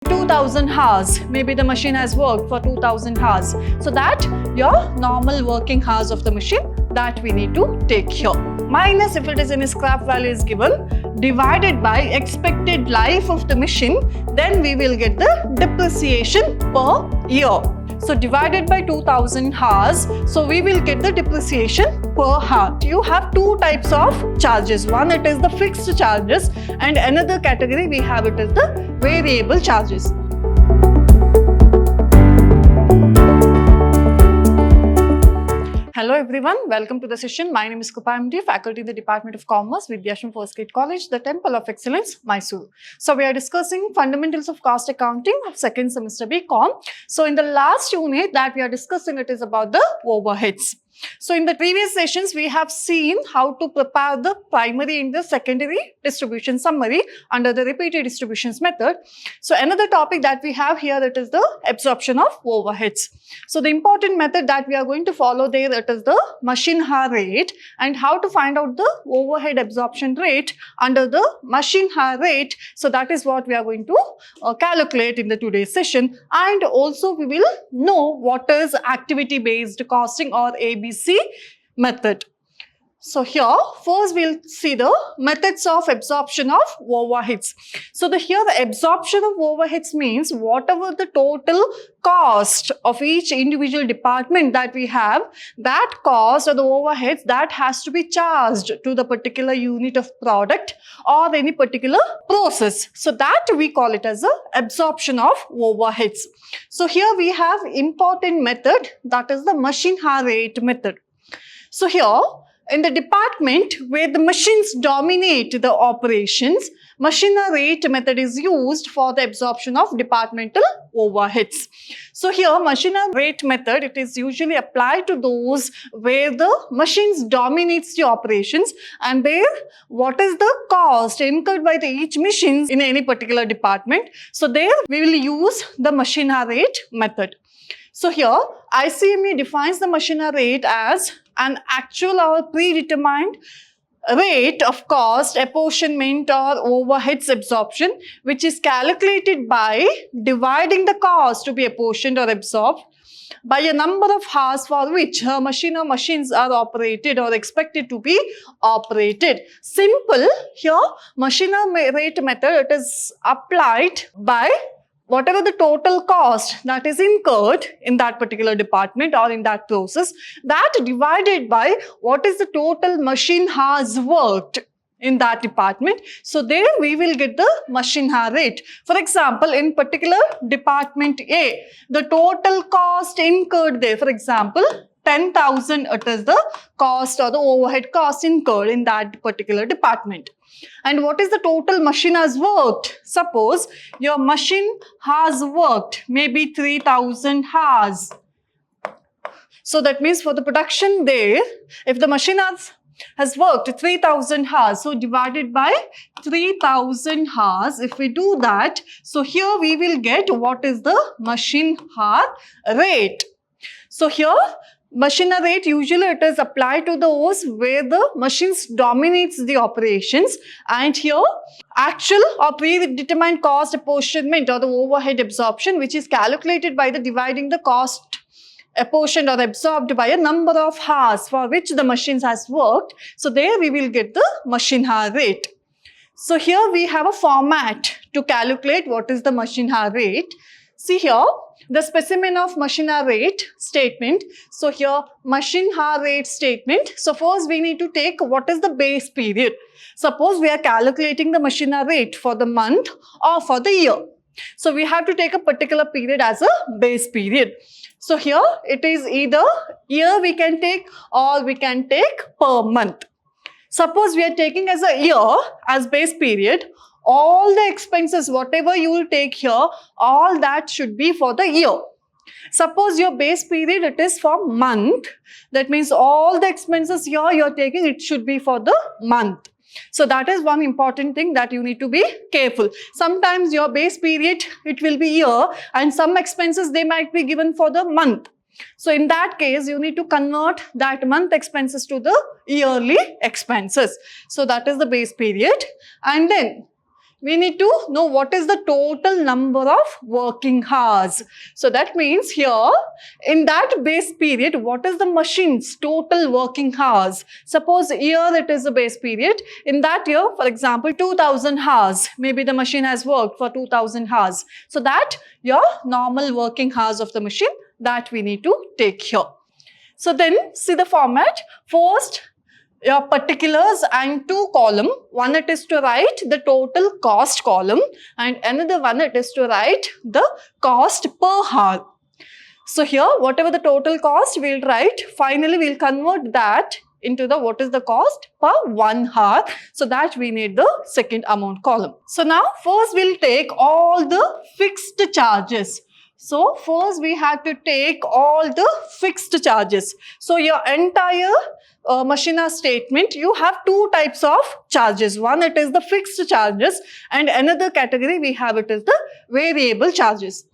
2000 hours. Maybe the machine has worked for 2000 hours. So that your normal working hours of the machine that we need to take here. Minus if it is any scrap value is given, divided by expected life of the machine, then we will get the depreciation per year. So divided by 2000 hours, so we will get the depreciation per hour. You have two types of charges. One, it is the fixed charges, and another category we have it is the variable charges. Hello everyone, welcome to the session. My name is Krupa MD, faculty in the Department of Commerce, Vidhyashram First Grade College, the Temple of Excellence, Mysuru. So we are discussing fundamentals of cost accounting of second semester BCom. So in the last unit that we are discussing, it is about the overheads. So in the previous sessions, we have seen how to prepare the primary and the secondary distribution summary under the repeated distributions method. So another topic that we have here, it is the absorption of overheads. So the important method that we are going to follow there, it is the machine hour rate, and how to find out the overhead absorption rate under the machine hour rate. So that is what we are going to calculate in the today's session. And also we will know what is activity based costing or ABC method. So here, first we'll see the methods of absorption of overheads. So here the absorption of overheads means whatever the total cost of each individual department that we have, that cost or the overheads that has to be charged to the particular unit of product or any particular process. So that we call it as a absorption of overheads. So here we have important method, that is the machine hour rate method. So here, in the department where the machines dominate the operations, machine hour rate method is used for the absorption of departmental overheads. So here machine hour rate method, it is usually applied to those where the machines dominates the operations, and there what is the cost incurred by the each machines in any particular department. So there we will use the machine hour rate method. So here ICME defines the machine hour rate as an actual or predetermined rate of cost, apportionment or overheads absorption, which is calculated by dividing the cost to be apportioned or absorbed by a number of hours for which a machine or machines are operated or expected to be operated. Simple, here machine hour rate method, it is applied by whatever the total cost that is incurred in that particular department or in that process, that divided by what is the total machine hours worked in that department. So there we will get the machine hour rate. For example, in particular department A, the total cost incurred there, for example, 10,000, it is the cost or the overhead cost incurred in that particular department. And what is the total machine has worked? Suppose your machine has worked maybe 3000 hours. So that means for the production there, if the machine has worked 3000 hours, so divided by 3000 hours, if we do that, so here we will get what is the machine hour rate. So here machine hour rate, usually it is applied to those where the machines dominates the operations, and here actual or predetermined cost apportionment or the overhead absorption, which is calculated by the dividing the cost apportioned or absorbed by a number of hours for which the machines has worked. So there we will get the machine hour rate. So here we have a format to calculate what is the machine hour rate. See here, the specimen of machine hour rate statement. So here machine hour rate statement. So first we need to take what is the base period. Suppose we are calculating the machine hour rate for the month or for the year. So we have to take a particular period as a base period. So here it is either year we can take or we can take per month. Suppose we are taking as a year as base period, all the expenses, whatever you will take here, all that should be for the year. Suppose your base period, it is for month. That means all the expenses here you are taking, it should be for the month. So that is one important thing that you need to be careful. Sometimes your base period, it will be year, and some expenses they might be given for the month. So in that case, you need to convert that month expenses to the yearly expenses. So that is the base period. And then we need to know what is the total number of working hours. So that means here in that base period, what is the machine's total working hours? Suppose here it is the base period. In that year, for example, 2000 hours. Maybe the machine has worked for 2000 hours. So that your normal working hours of the machine that we need to take here. So then see the format. First, your particulars and two column. One it is to write the total cost column and another one it is to write the cost per hour. So here whatever the total cost we'll write, finally we'll convert that into the what is the cost per 1 hour. So that we need the second amount column. So now first we'll take all the fixed charges. So first we have to take all the fixed charges. So your entire machine hour statement, you have two types of charges. One it is the fixed charges and another category we have it is the variable charges.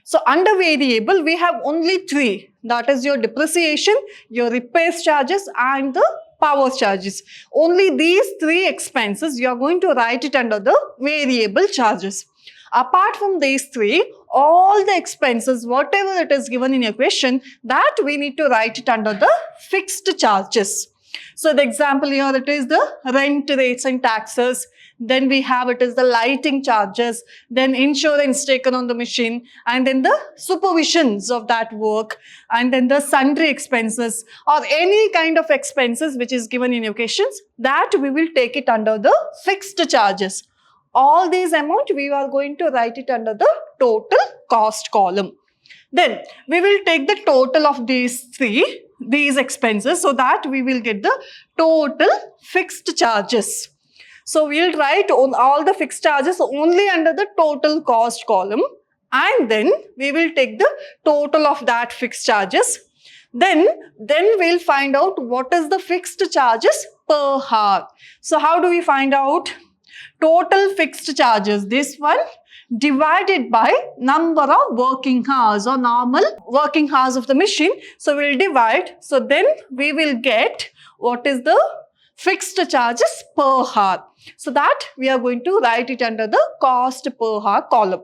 So under variable we have only three, that is your depreciation, your repairs charges and the power charges. Only these three expenses you are going to write it under the variable charges. Apart from these three, all the expenses, whatever it is given in your question, that we need to write it under the fixed charges. So the example here, it is the rent rates and taxes. Then we have it is the lighting charges, then insurance taken on the machine, and then the supervisions of that work, and then the sundry expenses or any kind of expenses which is given in your questions, that we will take it under the fixed charges. All these amount we are going to write it under the total cost column. Then we will take the total of these expenses, so that we will get the total fixed charges. So we'll write on all the fixed charges only under the total cost column, and then we will take the total of that fixed charges. Then we'll find out what is the fixed charges per hour. So how do we find out? Total fixed charges, this one divided by number of working hours or normal working hours of the machine. So we'll divide. So then we will get what is the fixed charges per hour. So that we are going to write it under the cost per hour column.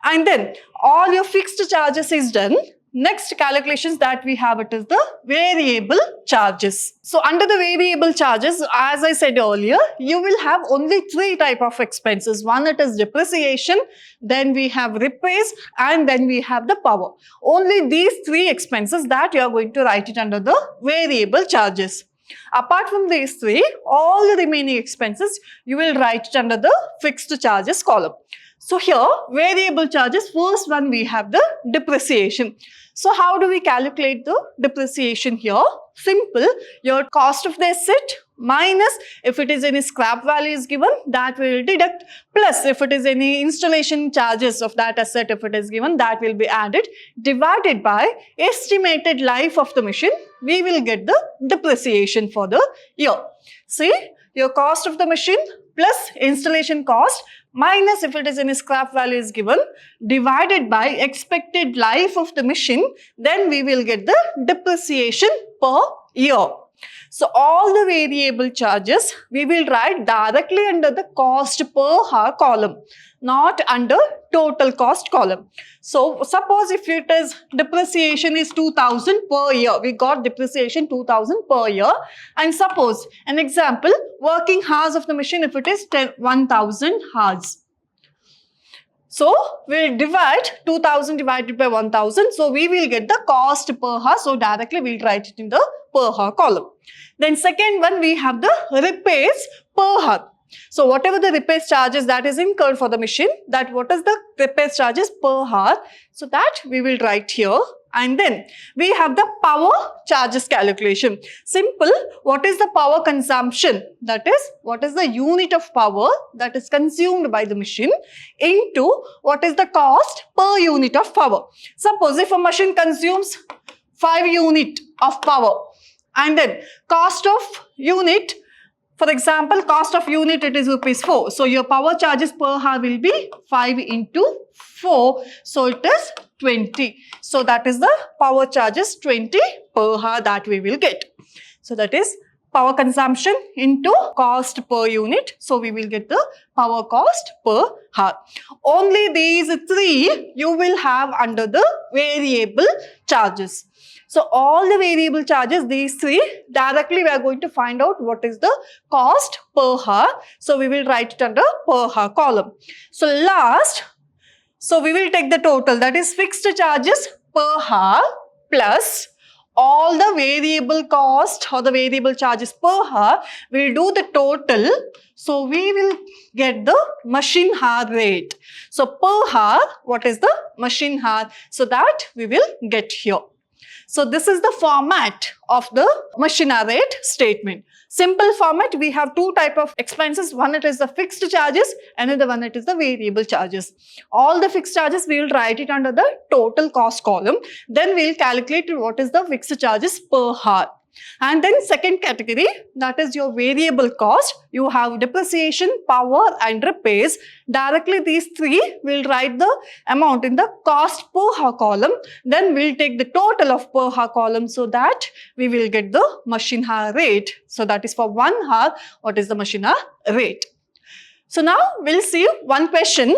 And then all your fixed charges is done. Next calculations that we have it is the variable charges. So under the variable charges, as I said earlier, you will have only three type of expenses. One it is depreciation, then we have repairs, and then we have the power. Only these three expenses that you are going to write it under the variable charges. Apart from these three, all the remaining expenses you will write it under the fixed charges column. So here variable charges, first one we have the depreciation. So how do we calculate the depreciation here? Simple, your cost of the asset minus if it is any scrap value is given, that we will deduct, plus if it is any installation charges of that asset if it is given, that will be added, divided by estimated life of the machine, we will get the depreciation for the year. See, your cost of the machine plus installation cost minus if it is any scrap value is given, divided by expected life of the machine, then we will get the depreciation per year. So all the variable charges we will write directly under the cost per hour column, not under total cost column. So suppose if it is depreciation is 2000 per year, we got depreciation 2000 per year, and suppose an example, working hours of the machine if it is 1000 hours. So we'll divide 2000 divided by 1000. So we will get the cost per hour. So directly we'll write it in the per hour column. Then second one, we have the repairs per hour. So whatever the repairs charges that is incurred for the machine, that what is the repairs charges per hour. So that we will write here. And then we have the power charges calculation. Simple, what is the power consumption? That is, what is the unit of power that is consumed by the machine into what is the cost per unit of power. Suppose if a machine consumes 5 unit of power, and then cost of unit, for example, cost of unit it is ₹4. So your power charges per hour will be 5 into 4. So it is 20. So that is the power charges 20 per hour that we will get. So that is power consumption into cost per unit. So we will get the power cost per hour. Only these three you will have under the variable charges. So all the variable charges, these three, directly we are going to find out what is the cost per hour. So we will write it under per hour column. So last, so we will take the total, that is fixed charges per hour plus all the variable cost or the variable charges per hour. We will do the total. So we will get the machine hour rate. So per hour, what is the machine hour? So that we will get here. So this is the format of the machine hour rate statement. Simple format, we have two type of expenses. One, it is the fixed charges, another one, it is the variable charges. All the fixed charges, we will write it under the total cost column. Then we will calculate what is the fixed charges per hour. And then second category, that is your variable cost. You have depreciation, power and repairs. Directly these three, we'll write the amount in the cost per hour column. Then we'll take the total of per hour column so that we will get the machine hour rate. So that is for 1 hour, what is the machine hour rate. So now we'll see one question.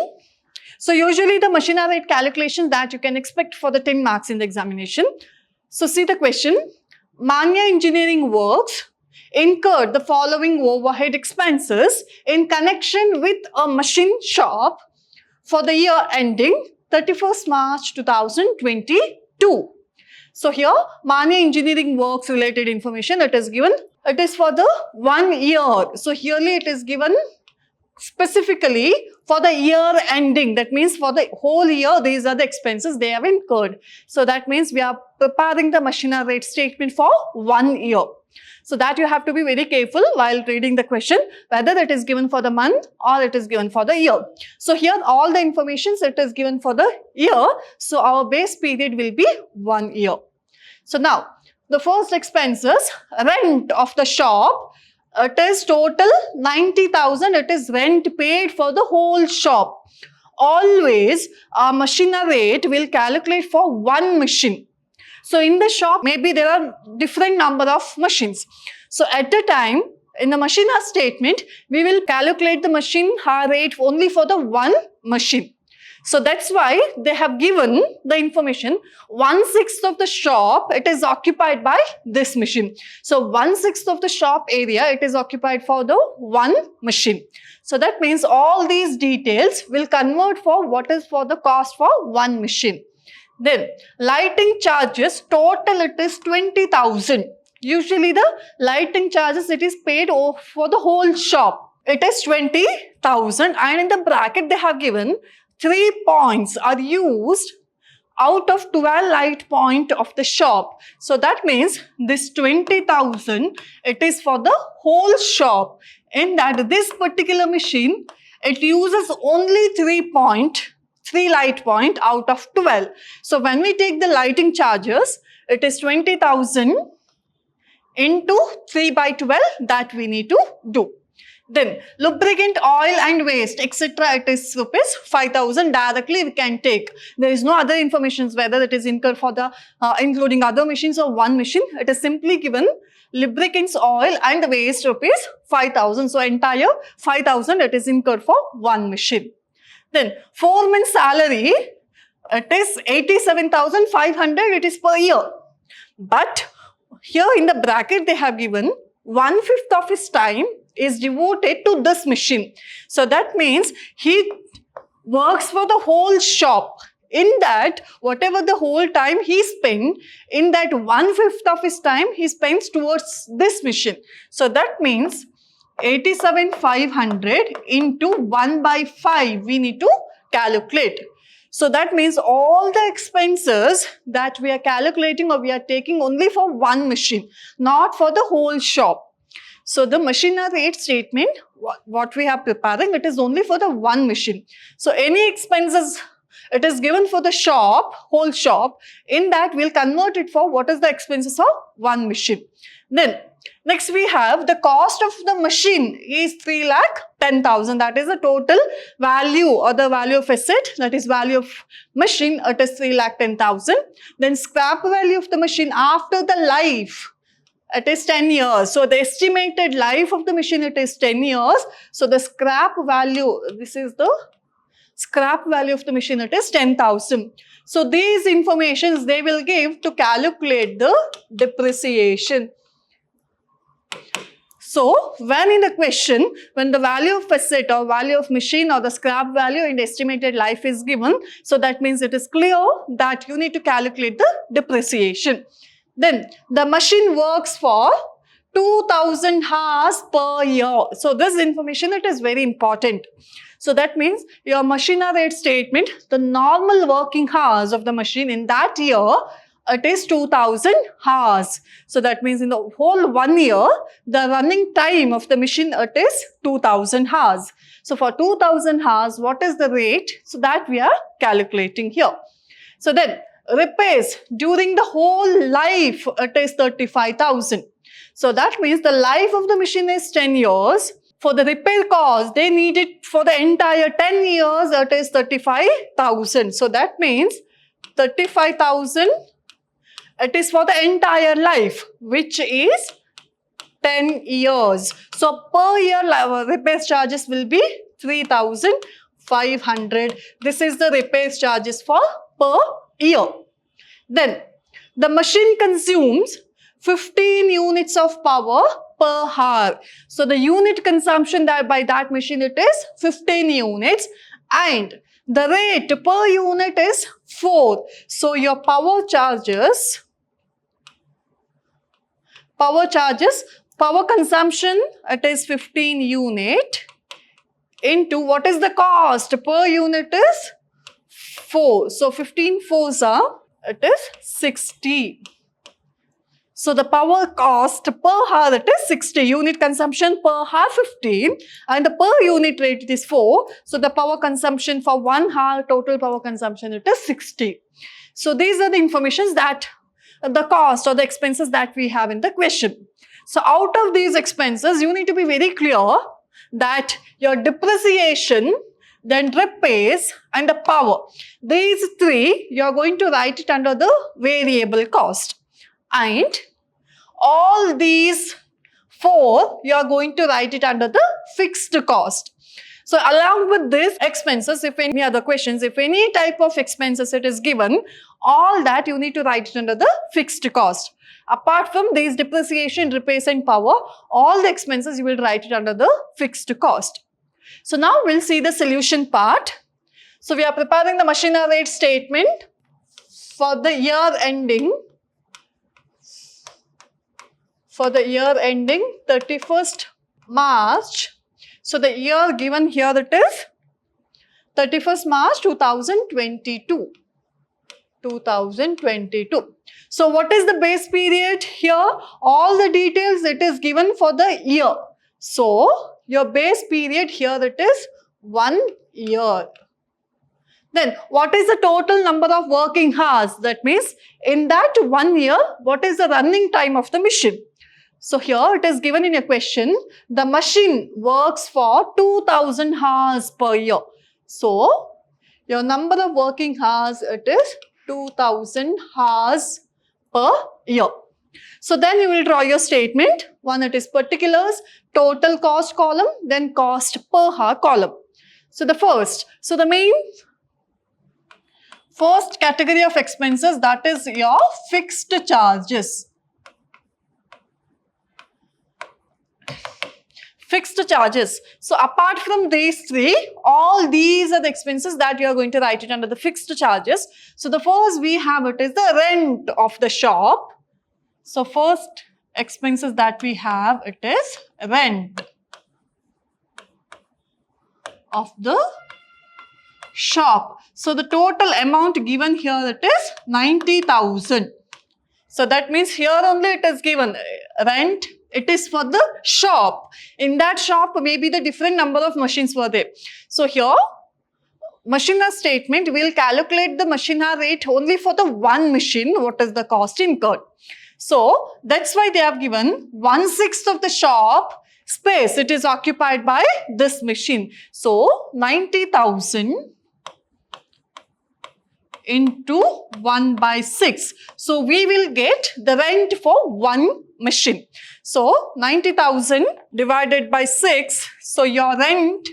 So usually the machine hour rate calculation that you can expect for the 10 marks in the examination. So see the question. Manya Engineering Works incurred the following overhead expenses in connection with a machine shop for the year ending 31st March 2022. So here, Manya Engineering Works related information, it is given. It is for the 1 year. So here it is given specifically for the year ending. That means for the whole year, these are the expenses they have incurred. So that means we are preparing the machine hour rate statement for 1 year. So that you have to be very careful while reading the question, whether it is given for the month or it is given for the year. So here all the information, it is given for the year. So our base period will be 1 year. So now the first expenses, rent of the shop. It is total 90,000. It is rent paid for the whole shop. Always our machine hour rate will calculate for one machine. So in the shop, maybe there are different number of machines. So at the time, in the machine hour statement, we will calculate the machine hour rate only for the one machine. So that's why they have given the information 1/6 of the shop, it is occupied by this machine. So 1/6 of the shop area, it is occupied for the one machine. So that means all these details will convert for what is for the cost for one machine. Then lighting charges, total it is 20,000. Usually the lighting charges, it is paid for the whole shop. It is 20,000 and in the bracket they have given 3 points are used out of 12 light point of the shop. So that means this 20,000, it is for the whole shop. In that this particular machine, it uses only 3 light point out of 12. So when we take the lighting charges, it is 20,000 into 3 by 12 that we need to do. Then lubricant, oil and waste, etc. it is rupees 5,000 directly we can take. There is no other information whether it is incurred for the including other machines or one machine. It is simply given lubricants, oil and waste rupees 5,000. So entire 5,000 it is incurred for one machine. Then foreman salary, it is 87,500, it is per year. But here in the bracket they have given 1/5 of his time is devoted to this machine. So that means he works for the whole shop. In that, whatever the whole time he spent, in that 1/5 of his time he spends towards this machine. So that means 87,500 into 1/5 we need to calculate. So that means all the expenses that we are calculating or we are taking only for one machine, not for the whole shop. So the machine hour rate statement, what we are preparing, it is only for the one machine. So any expenses, it is given for the shop, whole shop. In that, we'll convert it for what is the expenses of one machine. Then next we have the cost of the machine is 3,10,000. That is the total value or the value of asset, that is value of machine, it is 3,10,000. Then scrap value of the machine after the life, It is 10 years. So the estimated life of the machine, it is 10 years. So the scrap value, this is the scrap value of the machine, it is 10,000. So these informations they will give to calculate the depreciation. So when in the question, when the value of asset or value of machine or the scrap value and estimated life is given, so that means it is clear that you need to calculate the depreciation. Then the machine works for 2000 hours per year. So this information, it is very important. So that means your machine hour rate statement, the normal working hours of the machine in that year, it is 2000 hours. So that means in the whole 1 year, the running time of the machine, it is 2000 hours. So for 2000 hours, what is the rate? So that we are calculating here. So then repairs during the whole life, it is 35,000. So that means the life of the machine is 10 years. For the repair cost, they need it for the entire 10 years, it is 35,000. So that means 35,000, it is for the entire life, which is 10 years. So per year repair charges will be 3,500. This is the repair charges for per year. Then the machine consumes 15 units of power per hour. So the unit consumption that by that machine, it is 15 units, and the rate per unit is 4. So your power consumption, it is 15 unit into what is the cost per unit is 4. So 15 fours are, it is 60. So the power cost per hour, it is 60. Unit consumption per hour 15 and the per unit rate is 4. So the power consumption for 1 hour, total power consumption, it is 60. So these are the informations that the cost or the expenses that we have in the question. So out of these expenses, you need to be very clear that your depreciation, then repairs and the power. These three, you are going to write it under the variable cost. And all these 4, you are going to write it under the fixed cost. So along with these expenses, if any other questions, if any type of expenses it is given, all that you need to write it under the fixed cost. Apart from these depreciation, repairs and power, all the expenses you will write it under the fixed cost. So now we'll see the solution part. So we are preparing the machine hour rate statement for the year ending. For the year ending 31st March. So the year given here, it is 31st March 2022. 2022. So what is the base period here? All the details it is given for the year. So your base period here, it is 1 year. Then what is the total number of working hours? That means in that 1 year, what is the running time of the machine? So here it is given in a question, the machine works for 2000 hours per year. So your number of working hours, it is 2000 hours per year. So then you will draw your statement. One, it is particulars, total cost column, then cost per hour column. So the first category of expenses, that is your fixed charges. Fixed charges. So apart from these three, all these are the expenses that you are going to write it under the fixed charges. So the first we have, it is the rent of the shop. So first expenses that we have, it is rent of the shop. So the total amount given here, it is 90,000. So that means here only it is given rent. It is for the shop. In that shop, maybe the different number of machines were there. So here, machine hour statement will calculate the machine hour rate only for the one machine. What is the cost incurred? So that's why they have given 1/6 of the shop space. It is occupied by this machine. So 90,000 into 1 by 6. So we will get the rent for one machine. So 90,000 divided by 6. So your rent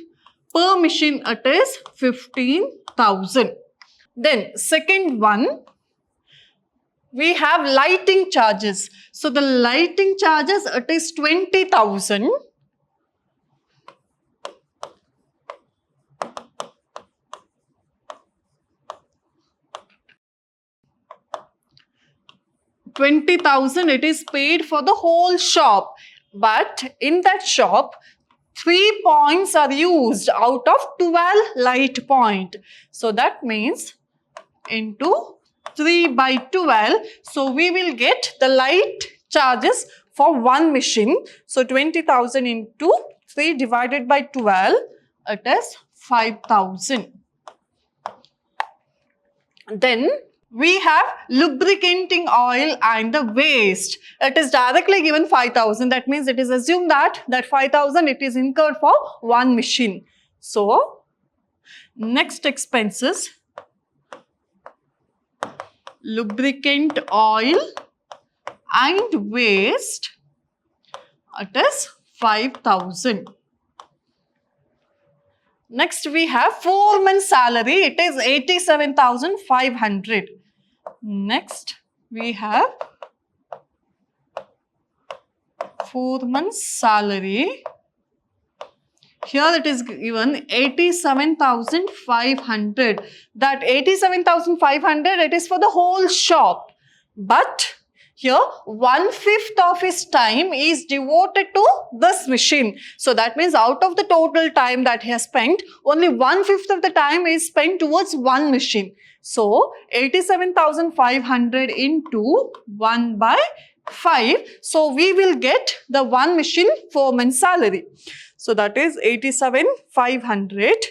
per machine it is 15,000. Then second one, we have lighting charges. So the lighting charges it is 20,000. It is paid for the whole shop, but in that shop 3 points are used out of 12 light point. So that means into 3 by 12. So we will get the light charges for one machine. So 20,000 into 3 divided by 12, it is 5,000. Then we have lubricating oil and the waste. It is directly given 5,000. That means it is assumed that 5,000 it is incurred for one machine. So next expenses, lubricant oil and waste, it is 5,000. Next we have foreman salary, it is 87,500. Next we have foreman's salary. Here it is given 87,500. That 87,500 it is for the whole shop. But here 1/5 of his time is devoted to this machine. So that means out of the total time that he has spent, only 1/5 of the time is spent towards one machine. So 87,500 into 1 by 5. So we will get the one machine foreman salary. So that is 87,500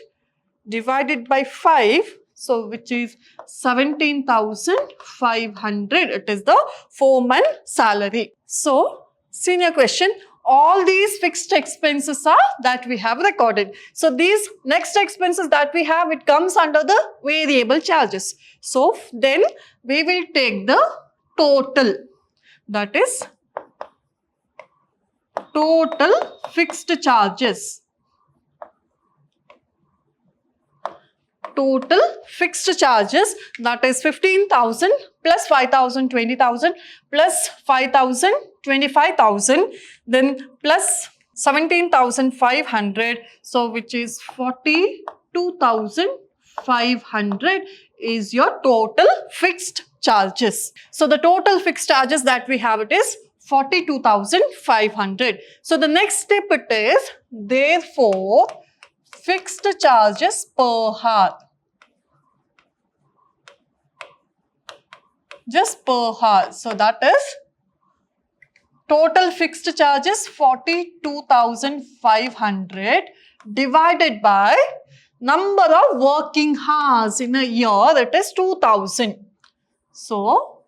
divided by 5. So which is 17,500. It is the foreman salary. So senior question, all these fixed expenses are that we have recorded. So these next expenses that we have, it comes under the variable charges. So then we will take the total, that is total fixed charges. Total fixed charges, that is 15,000 plus 5,000, 20,000 plus 5,000, 25,000, then plus 17,500. So which is 42,500 is your total fixed charges. So the total fixed charges that we have, it is 42,500. So the next step it is, therefore fixed charges per hour. Just per hour. So that is total fixed charges 42,500 divided by number of working hours in a year, it is 2,000. So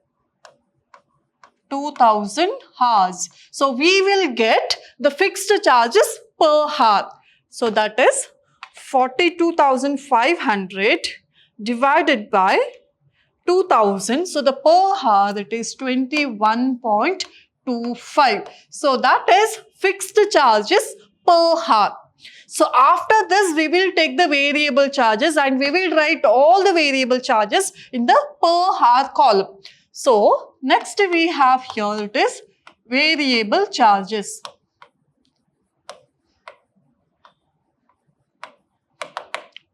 2,000 hours. So we will get the fixed charges per hour. So that is 42,500 divided by 2,000. So the per hour it is 21.25. So that is fixed charges per hour. So after this we will take the variable charges and we will write all the variable charges in the per hour column. So next we have here, it is variable charges.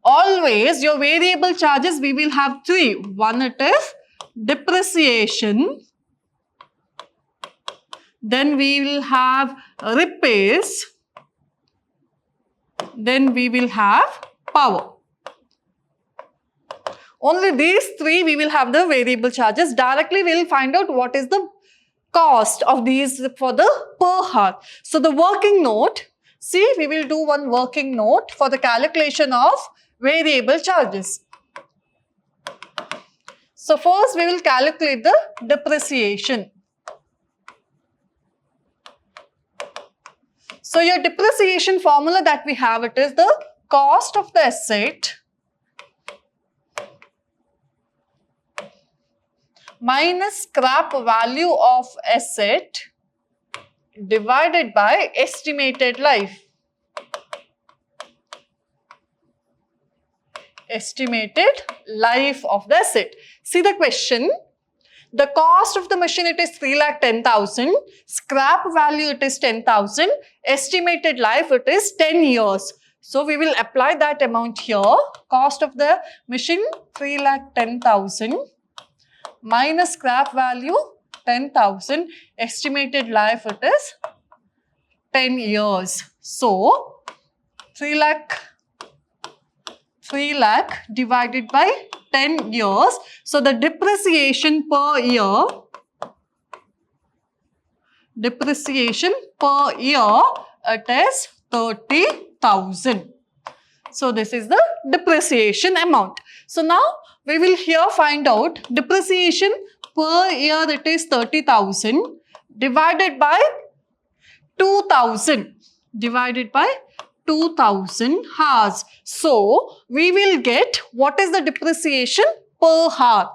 Always your variable charges we will have three. One, it is depreciation. Then we will have repairs. Then we will have power. Only these three we will have the variable charges. Directly we will find out what is the cost of these for the per hour. So the working note, see, we will do one working note for the calculation of variable charges. So first we will calculate the depreciation. So your depreciation formula that we have, it is the cost of the asset minus scrap value of asset divided by estimated life. Estimated life of the asset. See the question. The cost of the machine, it is 3,10,000. Scrap value, it is 10,000. Estimated life, it is 10 years. So we will apply that amount here. Cost of the machine, 3,10,000 minus scrap value, 10,000. Estimated life, it is 10 years. So 3 lakh divided by 10 years. So the depreciation per year, it is 30,000. So this is the depreciation amount. So now we will here find out depreciation per year, it is 30,000 divided by 2,000 hours. So we will get what is the depreciation per hour.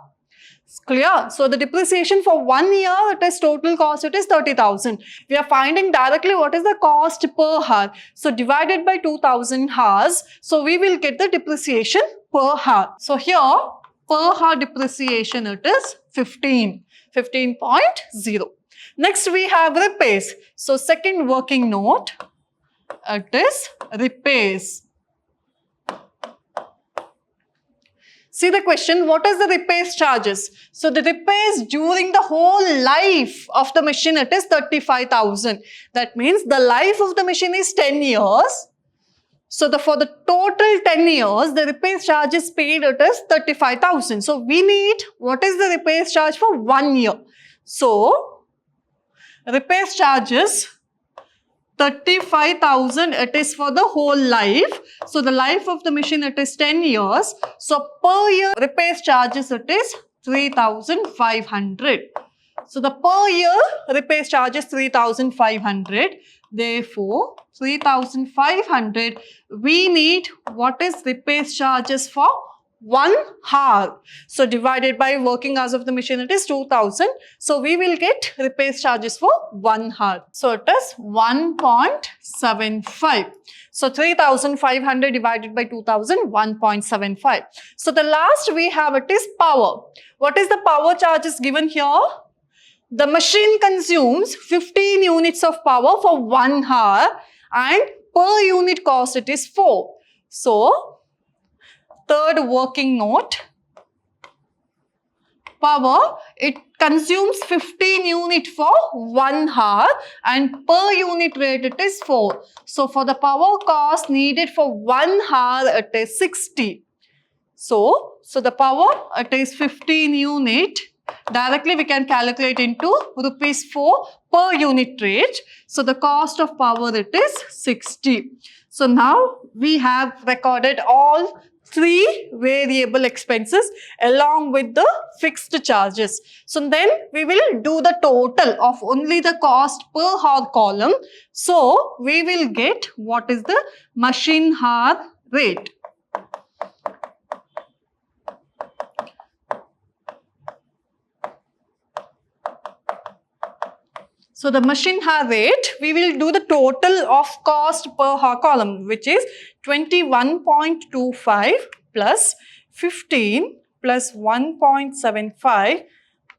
Clear? So the depreciation for 1 year, it is total cost, it is 30,000. We are finding directly what is the cost per hour. So divided by 2,000 hours. So we will get the depreciation per hour. So here per hour depreciation, it is 15.0. Next we have repairs. So second working note, it is repairs. See the question, what is the repairs charges? So the repairs during the whole life of the machine, it is 35,000. That means the life of the machine is 10 years. So for the total 10 years, the repairs charge is paid, it is 35,000. So we need, what is the repairs charge for 1 year? So repairs charges 35,000, it is for the whole life. So the life of the machine, it is 10 years. So per year repairs charges, it is 3,500. So the per year repairs charges 3,500. Therefore, 3,500, we need what is repairs charges for 1 hour. So divided by working hours of the machine, it is 2,000. So we will get repairs charges for 1 hour. So it is 1.75. So 3,500 divided by 2,000, 1.75. So the last we have, it is power. What is the power charges given here? The machine consumes 15 units of power for 1 hour and per unit cost, it is 4. So third working note, power, it consumes 15 unit for 1 hour and per unit rate, it is 4. So for the power cost needed for 1 hour, it is 60. So the power, it is 15 unit. Directly we can calculate into rupees 4 per unit rate. So the cost of power, it is 60. So now we have recorded all 3 variable expenses along with the fixed charges. So then we will do the total of only the cost per hour column. So we will get what is the machine hour rate. So the machine hour rate, we will do the total of cost per hour column, which is 21.25 plus 15 plus 1.75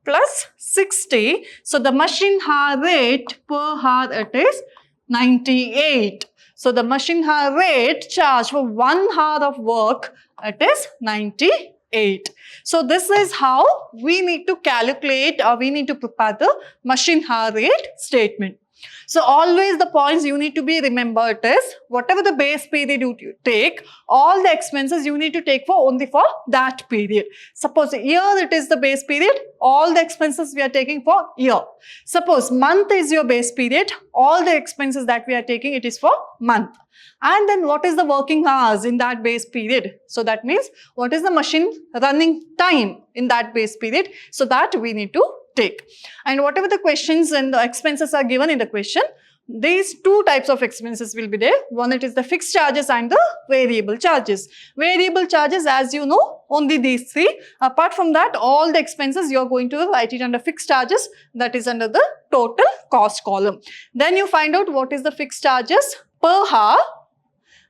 plus 60. So the machine hour rate per hour, it is 98. So the machine hour rate charge for 1 hour of work, it is 98. So this is how we need to calculate or we need to prepare the machine hour rate statement. So always the points you need to be remembered is whatever the base period you take, all the expenses you need to take for only for that period. Suppose year it is the base period, all the expenses we are taking for year. Suppose month is your base period, all the expenses that we are taking, it is for month. And then what is the working hours in that base period? So that means what is the machine running time in that base period? So that we need to take. And whatever the questions and the expenses are given in the question, these two types of expenses will be there. One, it is the fixed charges and the variable charges. Variable charges, as you know, only these three. Apart from that, all the expenses you are going to write it under fixed charges, that is under the total cost column. Then you find out what is the fixed charges per hour,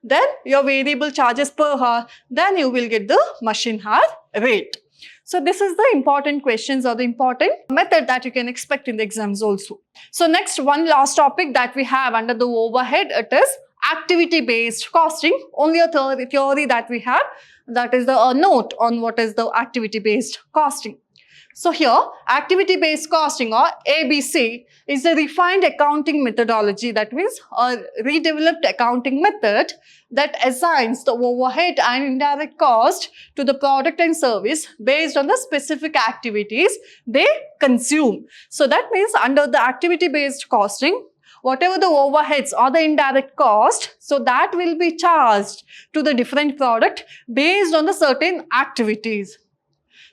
then your variable charges per hour, then you will get the machine hour rate. So this is the important questions or the important method that you can expect in the exams also. So next, one last topic that we have under the overhead, it is activity based costing. Only a theory that we have, that is the note on what is the activity based costing. So here, activity-based costing or ABC is a refined accounting methodology, that means a redeveloped accounting method that assigns the overhead and indirect cost to the product and service based on the specific activities they consume. So that means under the activity-based costing, whatever the overheads or the indirect cost, so that will be charged to the different product based on the certain activities.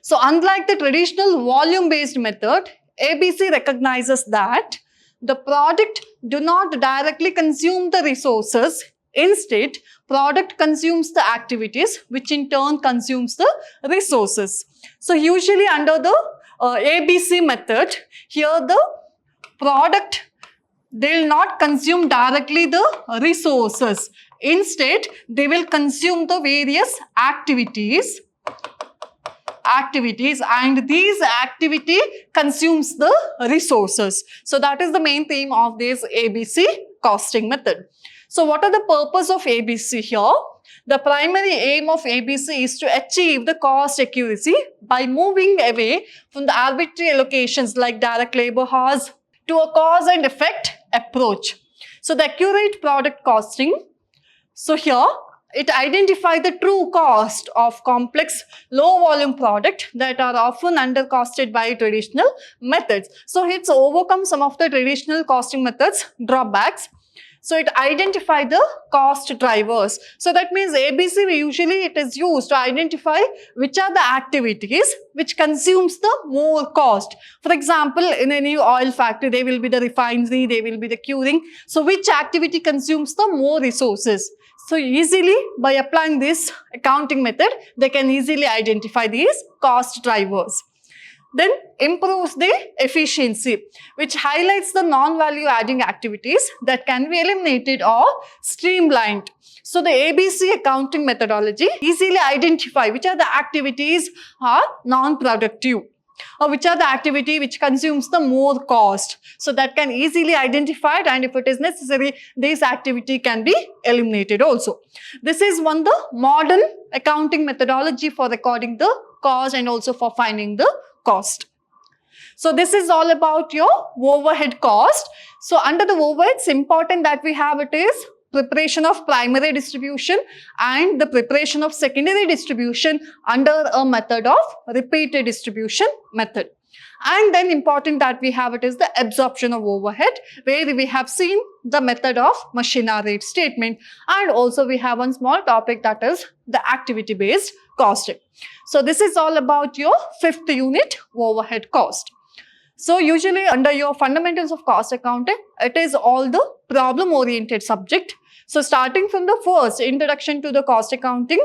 So unlike the traditional volume-based method, ABC recognizes that the product do not directly consume the resources. Instead, product consumes the activities, which in turn consumes the resources. So usually under the ABC method, here the product, they will not consume directly the resources. Instead, they will consume the various activities, and these activity consumes the resources. So that is the main theme of this ABC costing method. So what are the purpose of ABC here? The primary aim of ABC is to achieve the cost accuracy by moving away from the arbitrary allocations like direct labor hours to a cause and effect approach. So the accurate product costing, so here it identifies the true cost of complex low volume product that are often undercosted by traditional methods. So it's overcome some of the traditional costing methods drawbacks. So it identifies the cost drivers. So that means ABC usually it is used to identify which are the activities which consumes the more cost. For example, in any oil factory, there will be the refinery, there will be the curing. So which activity consumes the more resources? So easily by applying this accounting method, they can easily identify these cost drivers. Then improves the efficiency, which highlights the non-value adding activities that can be eliminated or streamlined. So the ABC accounting methodology easily identify which are the activities are non-productive, or which are the activity which consumes the more cost. So that can easily identify it, and if it is necessary, this activity can be eliminated also. This is one the modern accounting methodology for recording the cost and also for finding the cost. So this is all about your overhead cost. So under the overhead, it's important that we have it is preparation of primary distribution and the preparation of secondary distribution under a method of repeated distribution method. And then important that we have it is the absorption of overhead, where we have seen the method of machine hour rate statement, and also we have one small topic that is the activity based costing. So this is all about your 5th unit overhead cost. So usually under your fundamentals of cost accounting, it is all the problem oriented subject. So starting from the first introduction to the cost accounting,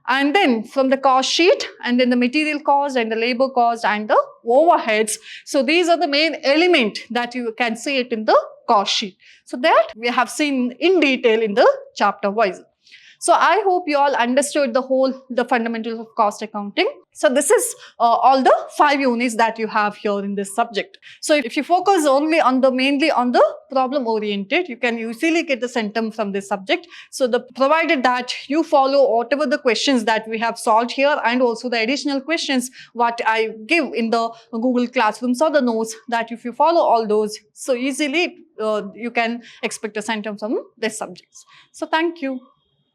and then from the cost sheet, and then the material cost and the labor cost and the overheads. So these are the main element that you can see it in the cost sheet. So that we have seen in detail in the chapter wise. So I hope you all understood the fundamentals of cost accounting. So this is all the 5 units that you have here in this subject. So if you focus mainly on the problem oriented, you can easily get the centum from this subject. So provided that you follow whatever the questions that we have solved here, and also the additional questions what I give in the Google Classrooms or the notes, that if you follow all those, so easily you can expect a centum from this subjects. So thank you.